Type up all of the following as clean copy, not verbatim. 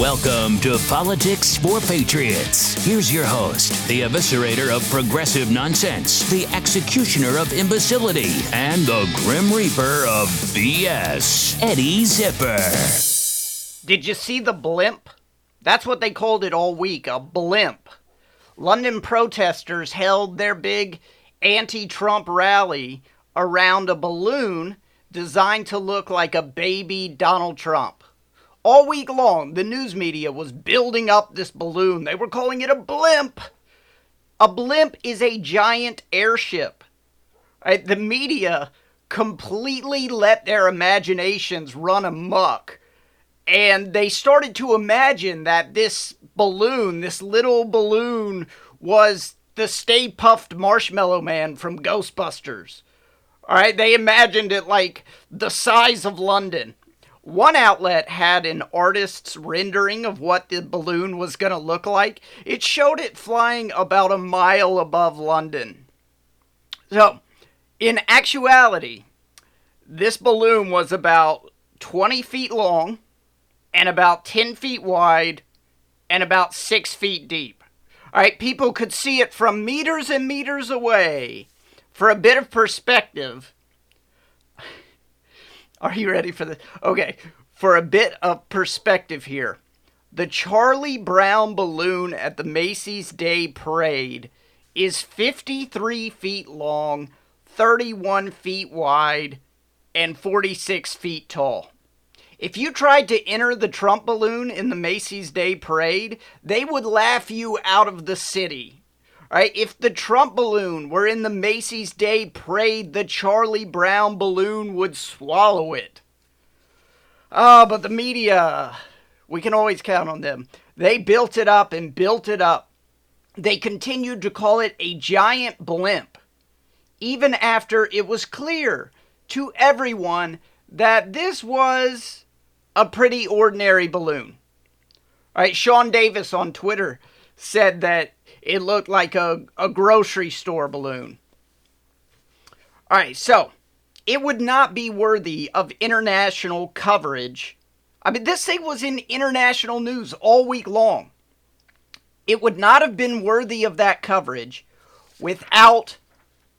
Welcome to Politics for Patriots. Here's your host, the eviscerator of progressive nonsense, the executioner of imbecility, and the grim reaper of BS, Eddie Zipper. Did you see the blimp? That's what they called it all week, a blimp. London protesters held their big anti-Trump rally around a balloon designed to look like a baby Donald Trump. All week long, the news media was building up this balloon. They were calling it a blimp. A blimp is a giant airship. Right? The media completely let their imaginations run amok. And they started to imagine that this balloon, this little balloon, was the Stay Puft Marshmallow Man from Ghostbusters. All right, they imagined it like the size of London. One outlet had an artist's rendering of what the balloon was going to look like. It showed it flying about a mile above London. So, in actuality, this balloon was about 20 feet long and about 10 feet wide and about 6 feet deep. All right, people could see it from meters and meters away. For a bit of perspective, are you ready for this? Okay, for a bit of perspective here. The Charlie Brown balloon at the Macy's Day Parade is 53 feet long, 31 feet wide, and 46 feet tall. If you tried to enter the Trump balloon in the Macy's Day Parade, they would laugh you out of the city. Right? If the Trump balloon were in the Macy's Day Parade, the Charlie Brown balloon would swallow it. But the media, we can always count on them. They built it up and built it up. They continued to call it a giant blimp, even after it was clear to everyone that this was a pretty ordinary balloon. Right? Sean Davis on Twitter said that it looked like a grocery store balloon. All right, so it would not be worthy of international coverage. I mean, this thing was in international news all week long. It would not have been worthy of that coverage without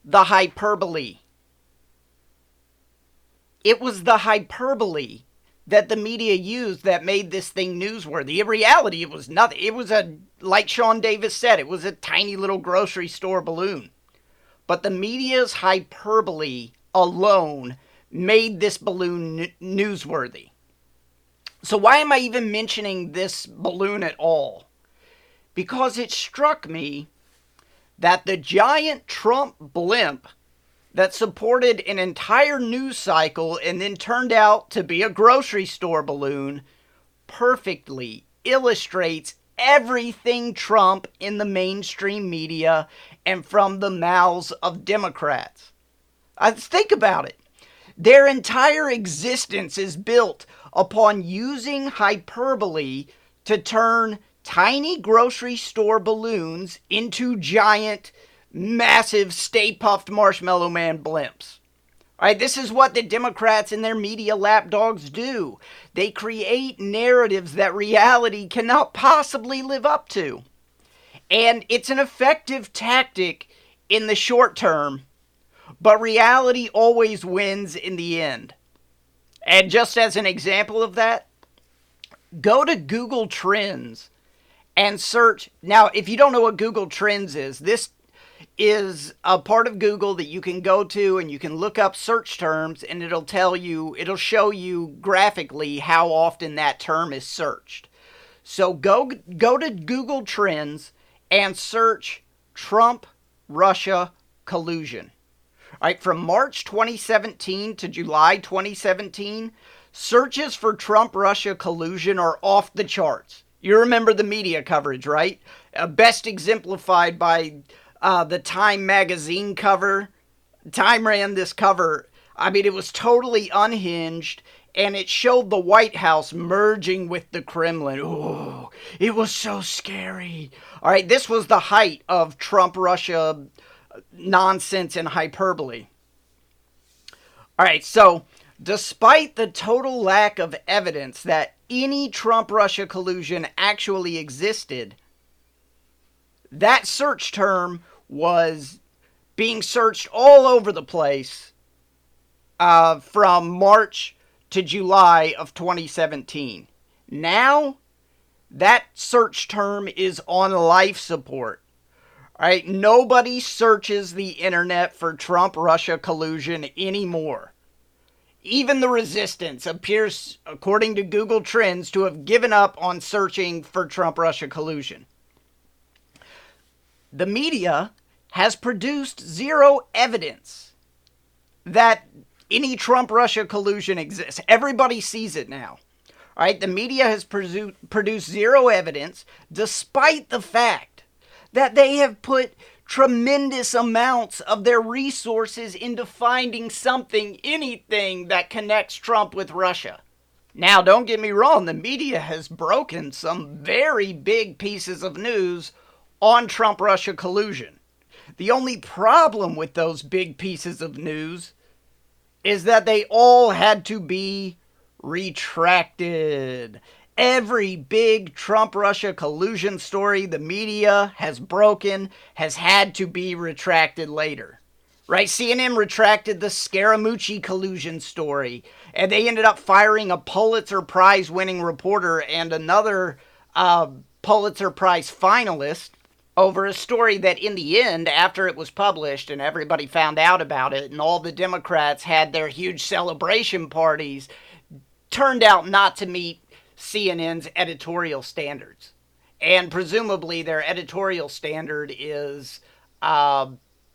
the hyperbole. It was the hyperbole that the media used that made this thing newsworthy. In reality, it was nothing. It was like Sean Davis said, it was a tiny little grocery store balloon. But the media's hyperbole alone made this balloon newsworthy. So why am I even mentioning this balloon at all? Because it struck me that the giant Trump blimp that supported an entire news cycle and then turned out to be a grocery store balloon perfectly illustrates everything Trump in the mainstream media and from the mouths of Democrats. Think about it. Their entire existence is built upon using hyperbole to turn tiny grocery store balloons into giant, massive Stay Puft Marshmallow Man blimps. All right, this is what the Democrats and their media lapdogs do. They create narratives that reality cannot possibly live up to. And it's an effective tactic in the short term, but reality always wins in the end. And just as an example of that, go to Google Trends and search. Now, if you don't know what Google Trends is, this is a part of Google that you can go to and you can look up search terms and it'll show you graphically how often that term is searched. So go to Google Trends and search Trump-Russia collusion. All right, from March 2017 to July 2017, searches for Trump-Russia collusion are off the charts. You remember the media coverage, right? Best exemplified by the Time magazine cover. Time ran this cover. I mean, it was totally unhinged, and it showed the White House merging with the Kremlin. Ooh, it was so scary. All right, this was the height of Trump-Russia nonsense and hyperbole. All right, so despite the total lack of evidence that any Trump-Russia collusion actually existed, that search term was being searched all over the place from March to July of 2017. Now, that search term is on life support. All right, nobody searches the internet for Trump-Russia collusion anymore. Even the resistance appears, according to Google Trends, to have given up on searching for Trump-Russia collusion. The media has produced zero evidence that any Trump-Russia collusion exists. Everybody sees it now. All right, the media has produced zero evidence, despite the fact that they have put tremendous amounts of their resources into finding something, anything that connects Trump with Russia. Now, don't get me wrong, the media has broken some very big pieces of news on Trump-Russia collusion. The only problem with those big pieces of news is that they all had to be retracted. Every big Trump-Russia collusion story the media has broken has had to be retracted later. Right? CNN retracted the Scaramucci collusion story, and they ended up firing a Pulitzer Prize-winning reporter and another Pulitzer Prize finalist over a story that in the end, after it was published and everybody found out about it and all the Democrats had their huge celebration parties, turned out not to meet CNN's editorial standards. And presumably their editorial standard is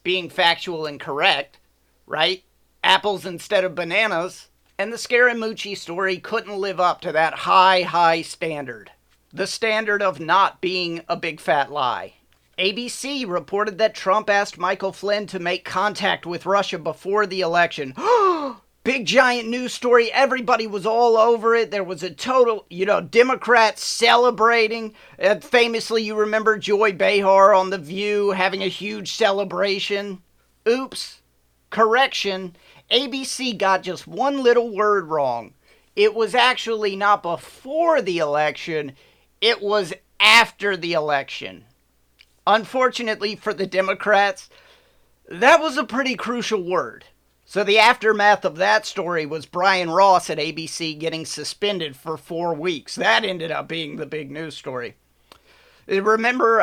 being factual and correct, right? Apples instead of bananas. And the Scaramucci story couldn't live up to that high standard. The standard of not being a big fat lie. ABC reported that Trump asked Michael Flynn to make contact with Russia before the election. Big giant news story. Everybody was all over it. There was a total, Democrats celebrating. Famously, you remember Joy Behar on The View having a huge celebration. Oops. Correction. ABC got just one little word wrong. It was actually not before the election. It was after the election. Unfortunately for the Democrats, that was a pretty crucial word. So the aftermath of that story was Brian Ross at ABC getting suspended for 4 weeks. That ended up being the big news story. Remember,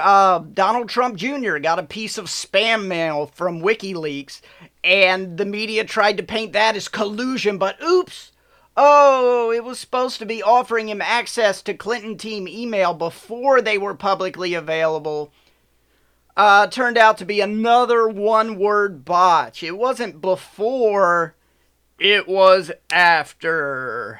Donald Trump Jr. got a piece of spam mail from WikiLeaks, and the media tried to paint that as collusion, but oops! Oh, it was supposed to be offering him access to Clinton team email before they were publicly available. Turned out to be another one-word botch. It wasn't before, it was after.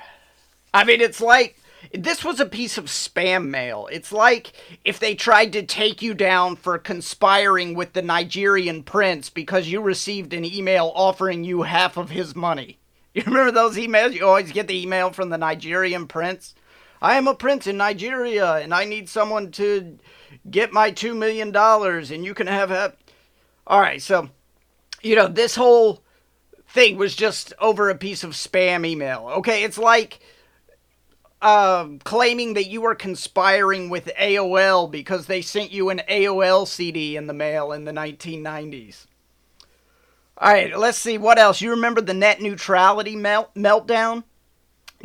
I mean, it's like, this was a piece of spam mail. It's like if they tried to take you down for conspiring with the Nigerian prince because you received an email offering you half of his money. You remember those emails? You always get the email from the Nigerian prince. I am a prince in Nigeria, and I need someone to get my $2 million, and you can have that. All right, so, this whole thing was just over a piece of spam email. Okay, it's like claiming that you were conspiring with AOL because they sent you an AOL CD in the mail in the 1990s. All right, let's see, what else? You remember the net neutrality meltdown?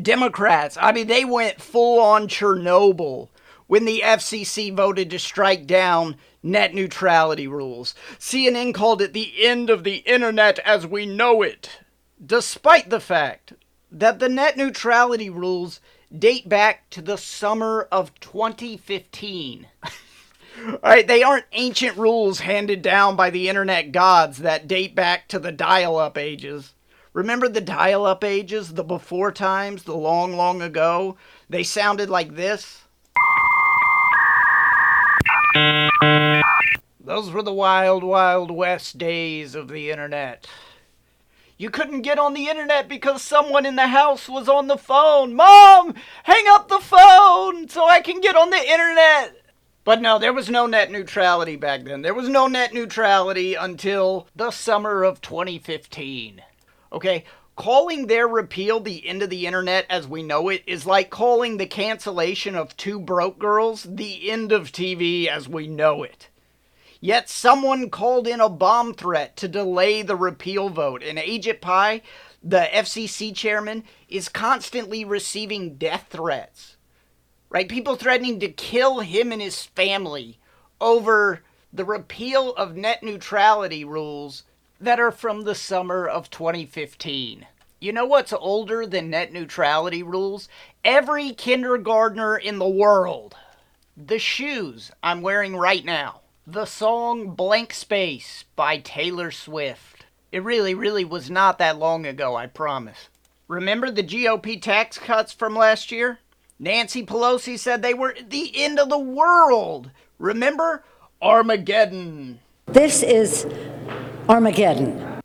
Democrats, they went full on Chernobyl when the FCC voted to strike down net neutrality rules. CNN called it the end of the internet as we know it, despite the fact that the net neutrality rules date back to the summer of 2015. Alright, they aren't ancient rules handed down by the internet gods that date back to the dial-up ages. Remember the dial-up ages, the before times, the long, long ago? They sounded like this. Those were the wild, wild west days of the internet. You couldn't get on the internet because someone in the house was on the phone. Mom, hang up the phone so I can get on the internet. But no, there was no net neutrality back then. There was no net neutrality until the summer of 2015. Okay, Calling their repeal the end of the internet as we know it is like calling the cancellation of Two Broke Girls the end of TV as we know it. Yet someone called in a bomb threat to delay the repeal vote, and Ajit Pai, the FCC chairman, is constantly receiving death threats. Right? People threatening to kill him and his family over the repeal of net neutrality rules that are from the summer of 2015. You know what's older than net neutrality rules? Every kindergartner in the world. The shoes I'm wearing right now. The song Blank Space by Taylor Swift. It really was not that long ago, I promise. Remember the GOP tax cuts from last year? Nancy Pelosi said they were the end of the world. Remember? Armageddon. This is Armageddon.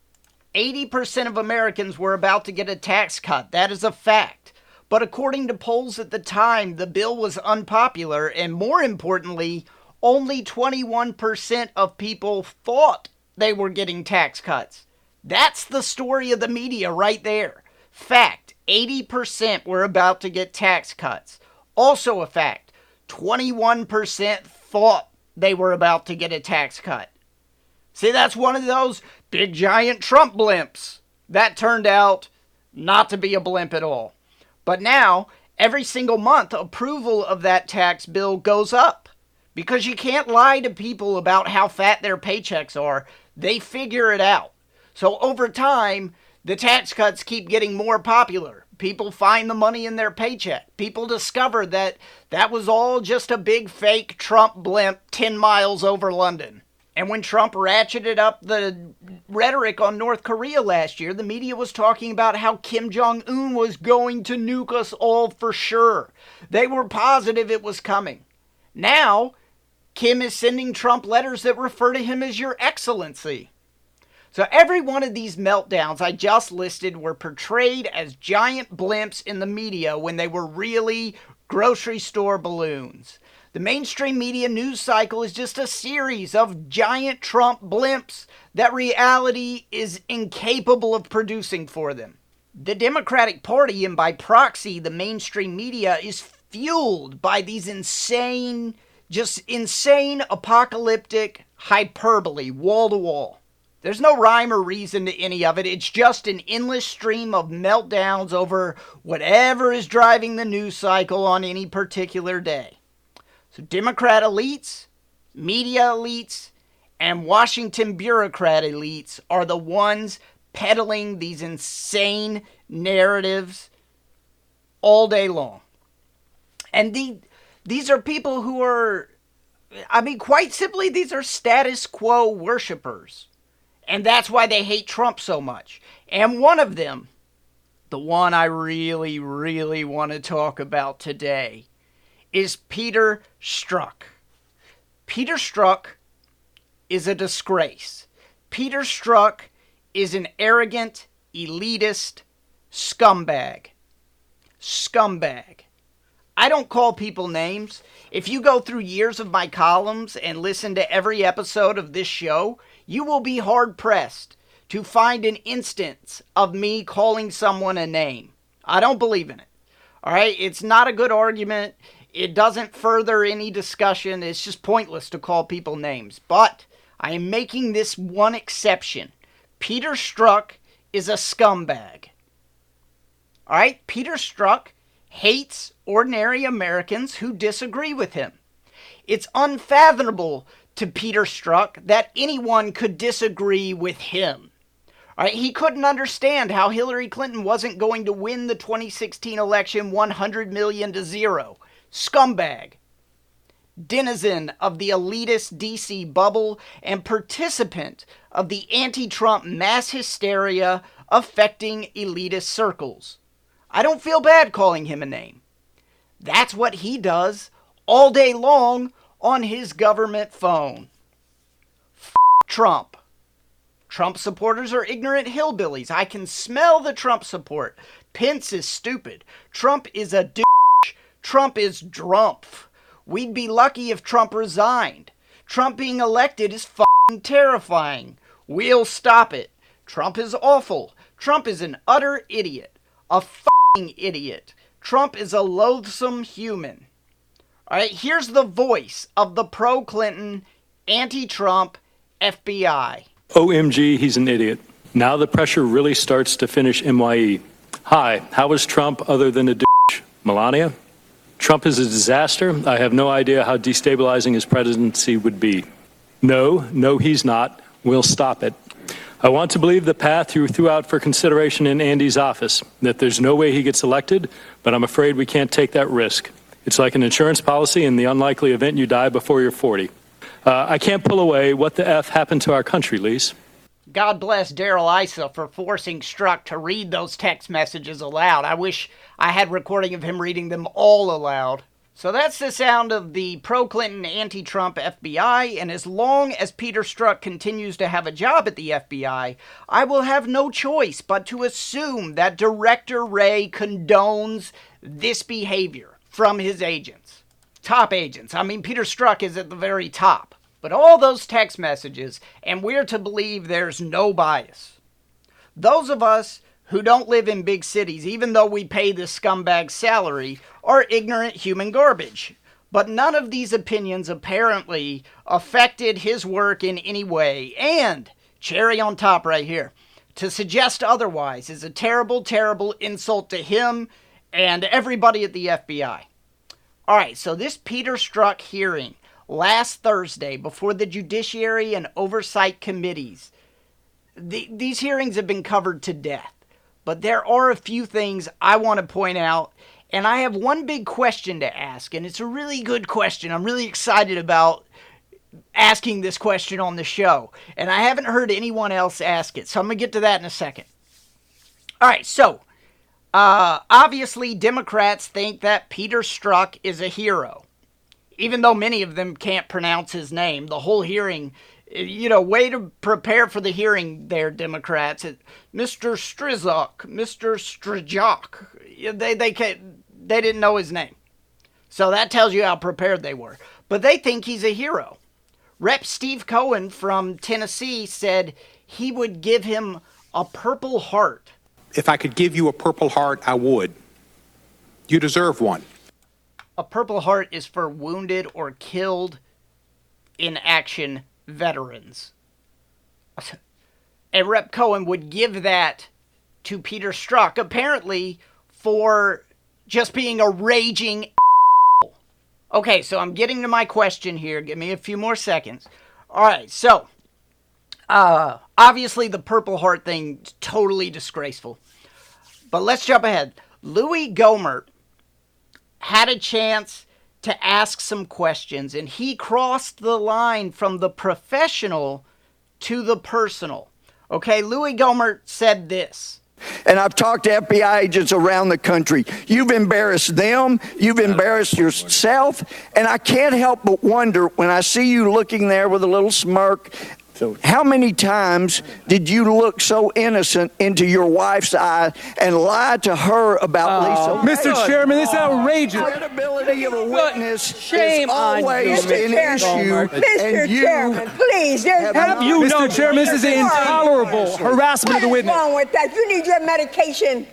80% of Americans were about to get a tax cut. That is a fact. But according to polls at the time, the bill was unpopular, and more importantly, only 21% of people thought they were getting tax cuts. That's the story of the media right there. Fact, 80% were about to get tax cuts. Also a fact, 21% thought they were about to get a tax cut. See, that's one of those big giant Trump blimps. That turned out not to be a blimp at all. But now, every single month, approval of that tax bill goes up. Because you can't lie to people about how fat their paychecks are. They figure it out. So over time, the tax cuts keep getting more popular. People find the money in their paycheck. People discover that that was all just a big fake Trump blimp 10 miles over London. And when Trump ratcheted up the rhetoric on North Korea last year, the media was talking about how Kim Jong-un was going to nuke us all for sure. They were positive it was coming. Now, Kim is sending Trump letters that refer to him as Your Excellency. So every one of these meltdowns I just listed were portrayed as giant blimps in the media when they were really grocery store balloons. The mainstream media news cycle is just a series of giant Trump blimps that reality is incapable of producing for them. The Democratic Party, and by proxy the mainstream media, is fueled by these insane apocalyptic hyperbole, wall to wall. There's no rhyme or reason to any of it. It's just an endless stream of meltdowns over whatever is driving the news cycle on any particular day. So Democrat elites, media elites, and Washington bureaucrat elites are the ones peddling these insane narratives all day long. And these are people who are, quite simply, these are status quo worshipers. And that's why they hate Trump so much. And one of them, the one I really want to talk about today, is Peter Strzok. Peter Strzok is a disgrace. Peter Strzok is an arrogant, elitist scumbag. Scumbag. I don't call people names. If you go through years of my columns and listen to every episode of this show, you will be hard-pressed to find an instance of me calling someone a name. I don't believe in it. All right? It's not a good argument. It doesn't further any discussion. It's just pointless to call people names. But I am making this one exception. Peter Strzok is a scumbag. All right? Peter Strzok hates ordinary Americans who disagree with him. It's unfathomable to Peter Strzok that anyone could disagree with him. All right? He couldn't understand how Hillary Clinton wasn't going to win the 2016 election 100 million to 0. Scumbag. Denizen of the elitist DC bubble and participant of the anti-Trump mass hysteria affecting elitist circles. I don't feel bad calling him a name. That's what he does all day long on his government phone. Trump. Trump supporters are ignorant hillbillies. I can smell the Trump support. Pence is stupid. Trump is a douche. Trump is drumpf. We'd be lucky if Trump resigned. Trump being elected is terrifying. We'll stop it. Trump is awful. Trump is an utter idiot. A f***ing idiot. Trump is a loathsome human. All right, here's the voice of the pro-Clinton, anti-Trump FBI. OMG, he's an idiot. Now the pressure really starts to finish MYE. Hi, how is Trump other than a douche? Melania? Trump is a disaster. I have no idea how destabilizing his presidency would be. No, he's not. We'll stop it. I want to believe the path you threw out for consideration in Andy's office, that there's no way he gets elected, but I'm afraid we can't take that risk. It's like an insurance policy in the unlikely event you die before you're 40. I can't pull away. What the F happened to our country, Lise? God bless Daryl Issa for forcing Strzok to read those text messages aloud. I wish I had recording of him reading them all aloud. So that's the sound of the pro-Clinton, anti-Trump FBI, and as long as Peter Strzok continues to have a job at the FBI, I will have no choice but to assume that Director Wray condones this behavior from his agents. Top agents. I mean, Peter Strzok is at the very top. But all those text messages, and we're to believe there's no bias. Those of us who don't live in big cities, even though we pay this scumbag's salary, are ignorant human garbage. But none of these opinions apparently affected his work in any way. And, cherry on top right here, to suggest otherwise is a terrible, terrible insult to him and everybody at the FBI. All right, so this Peter Strzok hearing last Thursday before the Judiciary and Oversight Committees, these hearings have been covered to death. But there are a few things I want to point out, and I have one big question to ask, and it's a really good question. I'm really excited about asking this question on the show, and I haven't heard anyone else ask it, so I'm going to get to that in a second. All right, so obviously Democrats think that Peter Strzok is a hero, even though many of them can't pronounce his name. The whole hearing, way to prepare for the hearing there, Democrats. Mr. Strzok, Mr. Strzok. They didn't know his name. So that tells you how prepared they were. But they think he's a hero. Rep. Steve Cohen from Tennessee said he would give him a Purple Heart. If I could give you a Purple Heart, I would. You deserve one. A Purple Heart is for wounded or killed in action veterans. And Rep. Cohen would give that to Peter Strzok, apparently for just being a raging Okay, so I'm getting to my question here. Give me a few more seconds. All right, so obviously the Purple Heart thing is totally disgraceful. But let's jump ahead. Louie Gohmert had a chance to ask some questions, and he crossed the line from the professional to the personal. Okay, Louie Gohmert said this. And I've talked to FBI agents around the country. You've embarrassed them. You've embarrassed yourself. And I can't help but wonder when I see you looking there with a little smirk, how many times did you look so innocent into your wife's eye and lie to her about Lisa? Mr. Chairman, this is outrageous. The credibility of a witness Shame is always on you, an Mr. issue. Mr. Chairman, please, there's Mr. Chairman, this is intolerable harassment of the witness. What's wrong with that? You need your medication.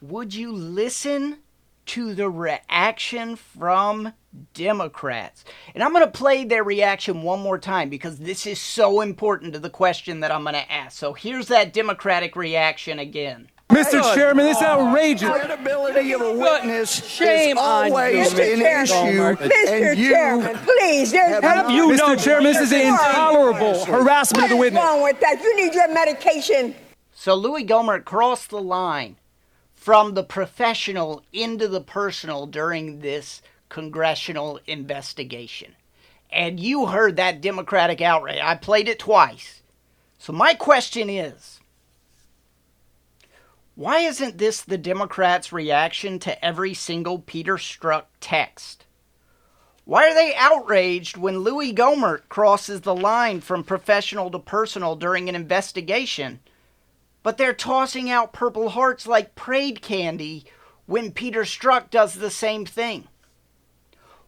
Would you listen to the reaction from Democrats? And I'm going to play their reaction one more time because this is so important to the question that I'm going to ask. So here's that Democratic reaction again. Mr. Chairman, this is outrageous. The credibility of a witness Shame is on you, always Mr. an Chairman. issue. Mr. Chairman, please, there's Mr. Chairman, this is intolerable harassment of the witness. What's wrong with that? You need your medication. So Louie Gohmert crossed the line from the professional into the personal during this congressional investigation. And you heard that Democratic outrage. I played it twice. So my question is, why isn't this the Democrats' reaction to every single Peter Strzok text? Why are they outraged when Louie Gohmert crosses the line from professional to personal during an investigation, but they're tossing out Purple Hearts like parade candy when Peter Strzok does the same thing?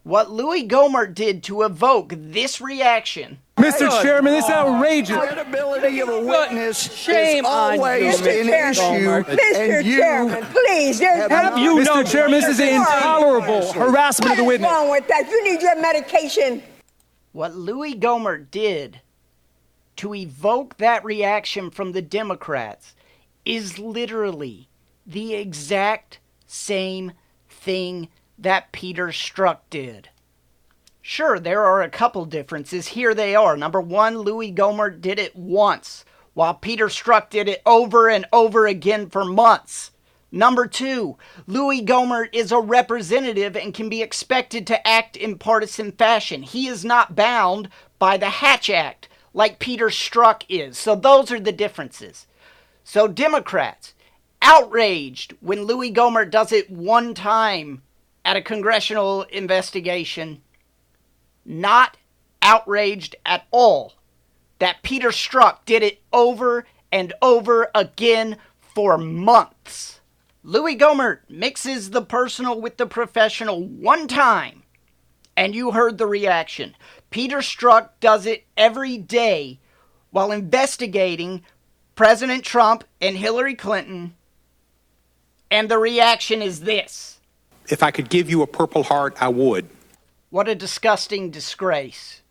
What Louie Gohmert did to evoke this reaction Mr. Chairman, this is outrageous. Credibility of a witness Shame is on you, always Mr. an Chairman. issue. Mr. And you Chairman, please, there's have no... Mr. Chairman, this is intolerable harassment of the What is witness. wrong with that? You need your medication. What Louie Gohmert did to evoke that reaction from the Democrats is literally the exact same thing that Peter Strzok did. Sure, there are a couple differences. Here they are. Number one, Louie Gohmert did it once, while Peter Strzok did it over and over again for months. Number two, Louie Gohmert is a representative and can be expected to act in partisan fashion. He is not bound by the Hatch Act like Peter Strzok is. So those are the differences. So Democrats, outraged when Louie Gohmert does it one time at a congressional investigation, not outraged at all that Peter Strzok did it over and over again for months. Louie Gohmert mixes the personal with the professional one time, and you heard the reaction. Peter Strzok does it every day while investigating President Trump and Hillary Clinton, and the reaction is this. If I could give you a Purple Heart, I would. What a disgusting disgrace.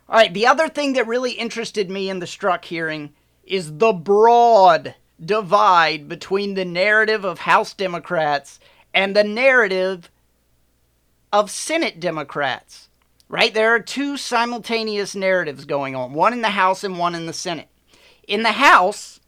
All right, the other thing that really interested me in the Strzok hearing is the broad divide between the narrative of House Democrats and the narrative of Senate Democrats. Right? There are two simultaneous narratives going on, one in the House and one in the Senate. In the House,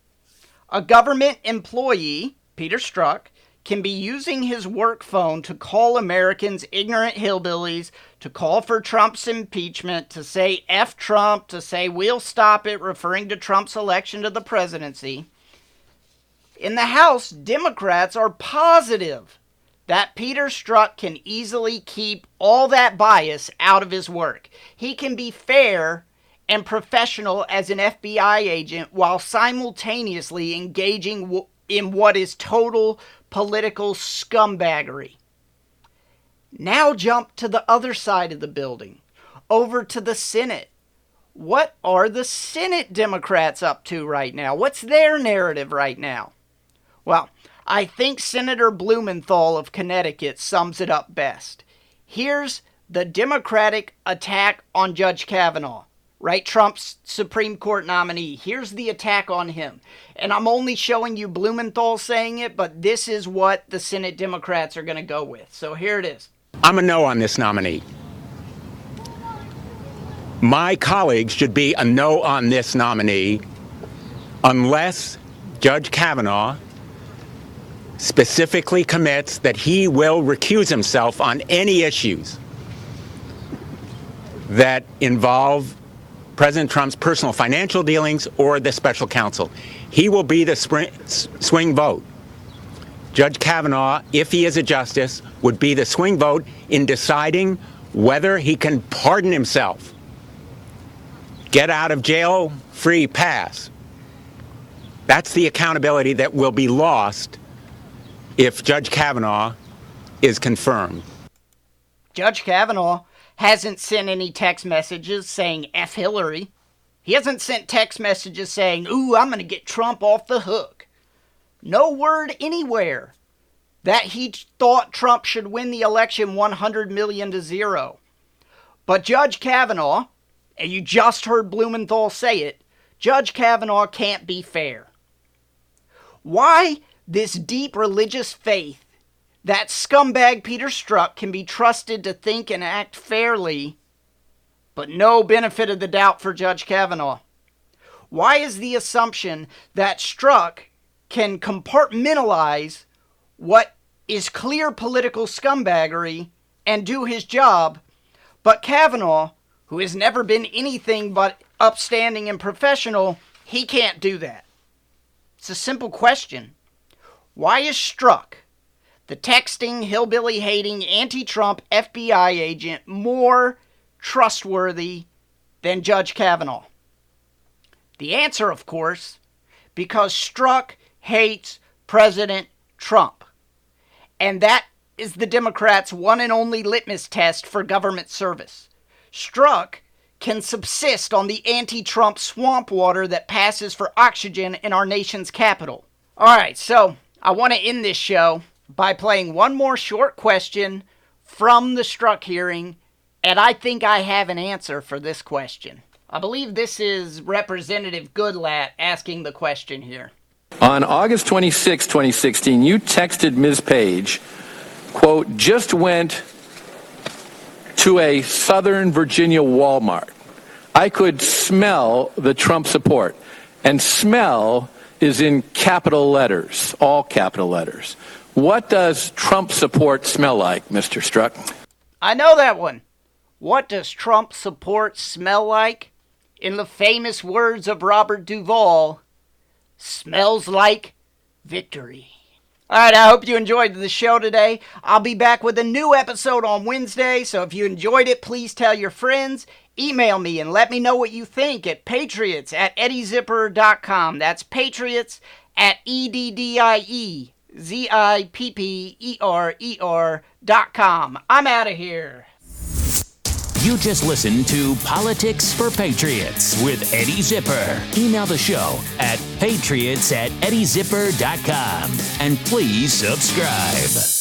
a government employee, Peter Strzok, can be using his work phone to call Americans ignorant hillbillies, to call for Trump's impeachment, to say F Trump, to say we'll stop it, referring to Trump's election to the presidency. In the House, Democrats are positive that Peter Strzok can easily keep all that bias out of his work. He can be fair and professional as an FBI agent while simultaneously engaging in what is total political scumbaggery. Now jump to the other side of the building, over to the Senate. What are the Senate Democrats up to right now? What's their narrative right now? Well, I think Senator Blumenthal of Connecticut sums it up best. Here's the Democratic attack on Judge Kavanaugh, right? Trump's Supreme Court nominee. Here's the attack on him. And I'm only showing you Blumenthal saying it, but this is what the Senate Democrats are going to go with. So here it is. I'm a no on this nominee. My colleagues should be a no on this nominee unless Judge Kavanaugh specifically commits that he will recuse himself on any issues that involve President Trump's personal financial dealings or the special counsel. He will be the swing vote. Judge Kavanaugh, if he is a justice, would be the swing vote in deciding whether he can pardon himself, get out of jail free pass. That's the accountability that will be lost if Judge Kavanaugh is confirmed. Judge Kavanaugh hasn't sent any text messages saying F Hillary. He hasn't sent text messages saying, ooh, I'm going to get Trump off the hook. No word anywhere that he thought Trump should win the election 100 million to 0. But Judge Kavanaugh, and you just heard Blumenthal say it, Judge Kavanaugh can't be fair. Why this deep religious faith that scumbag Peter Strzok can be trusted to think and act fairly, but no benefit of the doubt for Judge Kavanaugh? Why is the assumption that Strzok can compartmentalize what is clear political scumbaggery and do his job, but Kavanaugh, who has never been anything but upstanding and professional, he can't do that? It's a simple question. Why is Strzok, the texting, hillbilly-hating, anti-Trump FBI agent, more trustworthy than Judge Kavanaugh? The answer, of course, because Strzok hates President Trump. And that is the Democrats' one and only litmus test for government service. Strzok can subsist on the anti-Trump swamp water that passes for oxygen in our nation's capital? All right, so I want to end this show by playing one more short question from the Strzok hearing, and I think I have an answer for this question. I believe this is Representative Goodlatte asking the question here. On August 26, 2016, you texted Ms. Page, quote, just went to a Southern Virginia Walmart. I could smell the Trump support. And smell is in capital letters, all capital letters. What does Trump support smell like, Mr. Strzok? I know that one. What does Trump support smell like? In the famous words of Robert Duvall, smells like victory. All right, I hope you enjoyed the show today. I'll be back with a new episode on Wednesday, so if you enjoyed it, please tell your friends. Email me and let me know what you think at patriots@eddiezipper.com. That's patriots@EDDIEZIPPER.com. I'm out of here. You just listened to Politics for Patriots with Eddie Zipper. Email the show at patriots@eddiezipper.com. And please subscribe.